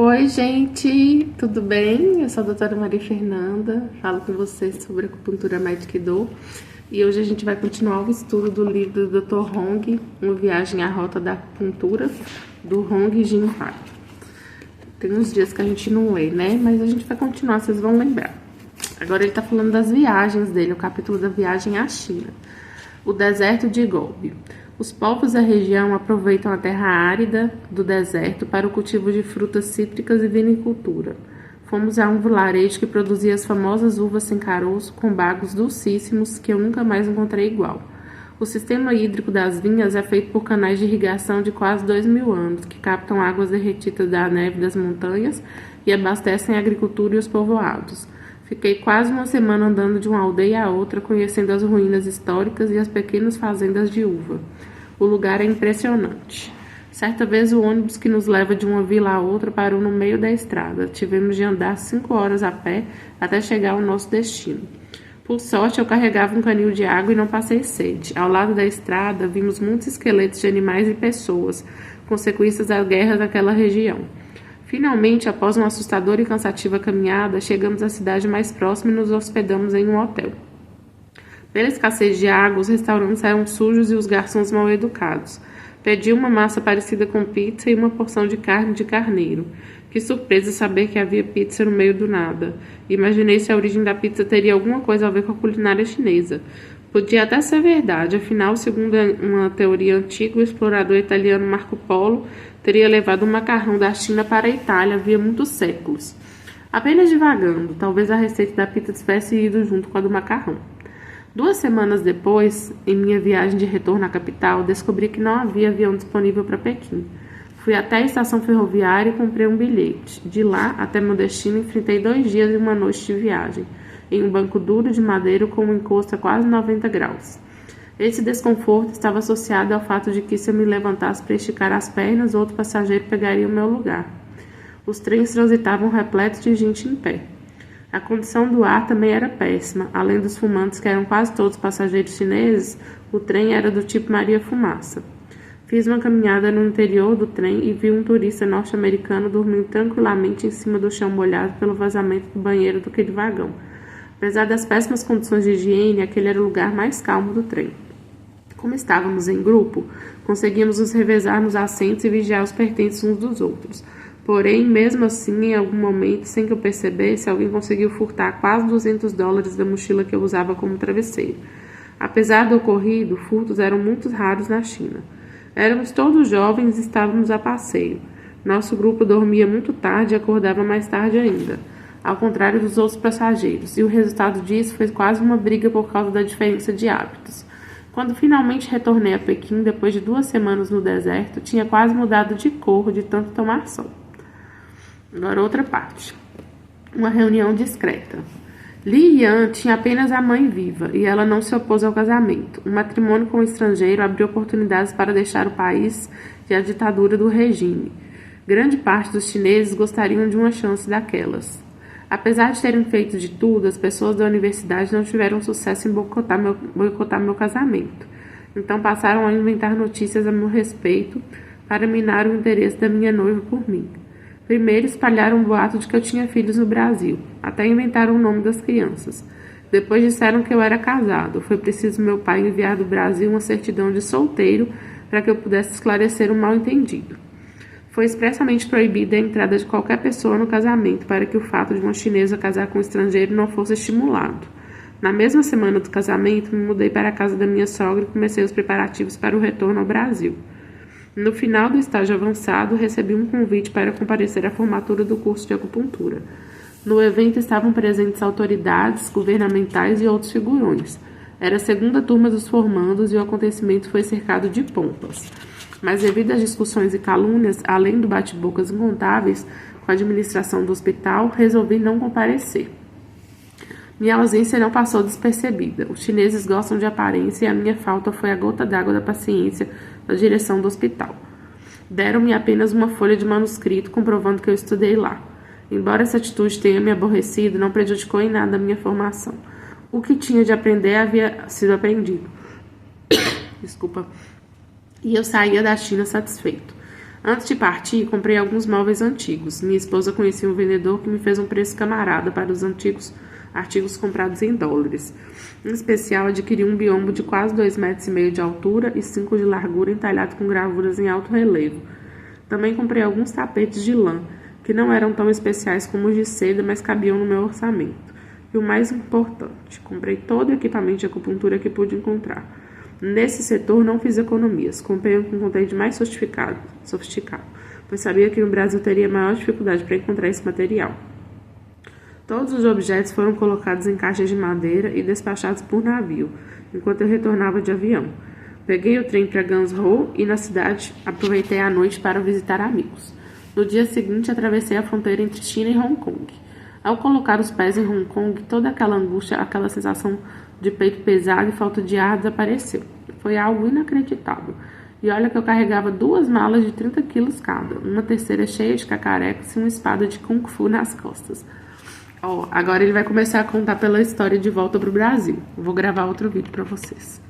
Oi, gente, tudo bem? Eu sou a doutora Maria Fernanda, falo com vocês sobre acupuntura médica e dor. E hoje a gente vai continuar o estudo do livro do Dr. Hong, Uma Viagem à Rota da Acupuntura, do Hong Jinhua. Tem uns dias que a gente não lê, né? Mas a gente vai continuar, vocês vão lembrar. Agora ele tá falando das viagens dele, o capítulo da viagem à China. O deserto de Gobi. Os povos da região aproveitam a terra árida do deserto para o cultivo de frutas cítricas e vinicultura. Fomos a um vilarejo que produzia as famosas uvas sem caroço com bagos dulcíssimos que eu nunca mais encontrei igual. O sistema hídrico das vinhas é feito por canais de irrigação de quase 2.000 anos, que captam águas derretidas da neve das montanhas e abastecem a agricultura e os povoados. Fiquei quase uma semana andando de uma aldeia a outra, conhecendo as ruínas históricas e as pequenas fazendas de uva. O lugar é impressionante. Certa vez o ônibus que nos leva de uma vila a outra parou no meio da estrada. Tivemos de andar 5 horas a pé até chegar ao nosso destino. Por sorte, eu carregava um canil de água e não passei sede. Ao lado da estrada, vimos muitos esqueletos de animais e pessoas, consequências da guerra daquela região. Finalmente, após uma assustadora e cansativa caminhada, chegamos à cidade mais próxima e nos hospedamos em um hotel. Pela escassez de água, os restaurantes eram sujos e os garçons mal educados. Pedi uma massa parecida com pizza e uma porção de carne de carneiro. Que surpresa saber que havia pizza no meio do nada. Imaginei se a origem da pizza teria alguma coisa a ver com a culinária chinesa. Podia até ser verdade, afinal, segundo uma teoria antiga, o explorador italiano Marco Polo teria levado o macarrão da China para a Itália havia muitos séculos. Apenas divagando, talvez a receita da pizza tivesse ido junto com a do macarrão. 2 semanas depois, em minha viagem de retorno à capital, descobri que não havia avião disponível para Pequim. Fui até a estação ferroviária e comprei um bilhete. De lá até meu destino, enfrentei 2 dias e uma noite de viagem, em um banco duro de madeira com um encosto a quase 90 graus. Esse desconforto estava associado ao fato de que, se eu me levantasse para esticar as pernas, outro passageiro pegaria o meu lugar. Os trens transitavam repletos de gente em pé. A condição do ar também era péssima. Além dos fumantes, que eram quase todos passageiros chineses, o trem era do tipo Maria Fumaça. Fiz uma caminhada no interior do trem e vi um turista norte-americano dormindo tranquilamente em cima do chão molhado pelo vazamento do banheiro daquele vagão. Apesar das péssimas condições de higiene, aquele era o lugar mais calmo do trem. Como estávamos em grupo, conseguíamos nos revezar nos assentos e vigiar os pertences uns dos outros. Porém, mesmo assim, em algum momento, sem que eu percebesse, alguém conseguiu furtar quase $200 da mochila que eu usava como travesseiro. Apesar do ocorrido, furtos eram muito raros na China. Éramos todos jovens e estávamos a passeio. Nosso grupo dormia muito tarde e acordava mais tarde ainda, ao contrário dos outros passageiros, e o resultado disso foi quase uma briga por causa da diferença de hábitos. Quando finalmente retornei a Pequim, depois de 2 semanas no deserto, tinha quase mudado de cor de tanto tomar sol. Agora outra parte. Uma reunião discreta. Li Yan tinha apenas a mãe viva e ela não se opôs ao casamento. O matrimônio com o estrangeiro abriu oportunidades para deixar o país e a ditadura do regime. Grande parte dos chineses gostariam de uma chance daquelas. Apesar de terem feito de tudo, as pessoas da universidade não tiveram sucesso em boicotar meu casamento. Então passaram a inventar notícias a meu respeito para minar o interesse da minha noiva por mim. Primeiro espalharam um boato de que eu tinha filhos no Brasil, até inventaram o nome das crianças. Depois disseram que eu era casado. Foi preciso meu pai enviar do Brasil uma certidão de solteiro para que eu pudesse esclarecer o mal-entendido. Foi expressamente proibida a entrada de qualquer pessoa no casamento para que o fato de uma chinesa casar com um estrangeiro não fosse estimulado. Na mesma semana do casamento, me mudei para a casa da minha sogra e comecei os preparativos para o retorno ao Brasil. No final do estágio avançado, recebi um convite para comparecer à formatura do curso de acupuntura. No evento estavam presentes autoridades governamentais e outros figurões. Era a 2ª turma dos formandos e o acontecimento foi cercado de pompas. Mas devido às discussões e calúnias, além do bate-bocas incontáveis com a administração do hospital, resolvi não comparecer. Minha ausência não passou despercebida. Os chineses gostam de aparência e a minha falta foi a gota d'água da paciência da direção do hospital. Deram-me apenas uma folha de manuscrito comprovando que eu estudei lá. Embora essa atitude tenha me aborrecido, não prejudicou em nada a minha formação. O que tinha de aprender havia sido aprendido. Desculpa. E eu saía da China satisfeito. Antes de partir, comprei alguns móveis antigos. Minha esposa conhecia um vendedor que me fez um preço camarada para os antigos artigos comprados em dólares. Em especial, adquiri um biombo de quase 2,5 metros de altura e 5 de largura, entalhado com gravuras em alto relevo. Também comprei alguns tapetes de lã, que não eram tão especiais como os de seda, mas cabiam no meu orçamento. E o mais importante, comprei todo o equipamento de acupuntura que pude encontrar. Nesse setor não fiz economias, comprei o que encontrei de mais sofisticado, pois sabia que no Brasil teria maior dificuldade para encontrar esse material. Todos os objetos foram colocados em caixas de madeira e despachados por navio, enquanto eu retornava de avião. Peguei o trem para Guangzhou e na cidade aproveitei a noite para visitar amigos. No dia seguinte, atravessei a fronteira entre China e Hong Kong. Ao colocar os pés em Hong Kong, toda aquela angústia, aquela sensação de peito pesado e falta de ar desapareceu. Foi algo inacreditável. E olha que eu carregava 2 malas de 30 quilos cada, uma terceira cheia de cacarecos e uma espada de Kung Fu nas costas. Agora ele vai começar a contar pela história de volta pro Brasil. Vou gravar outro vídeo para vocês.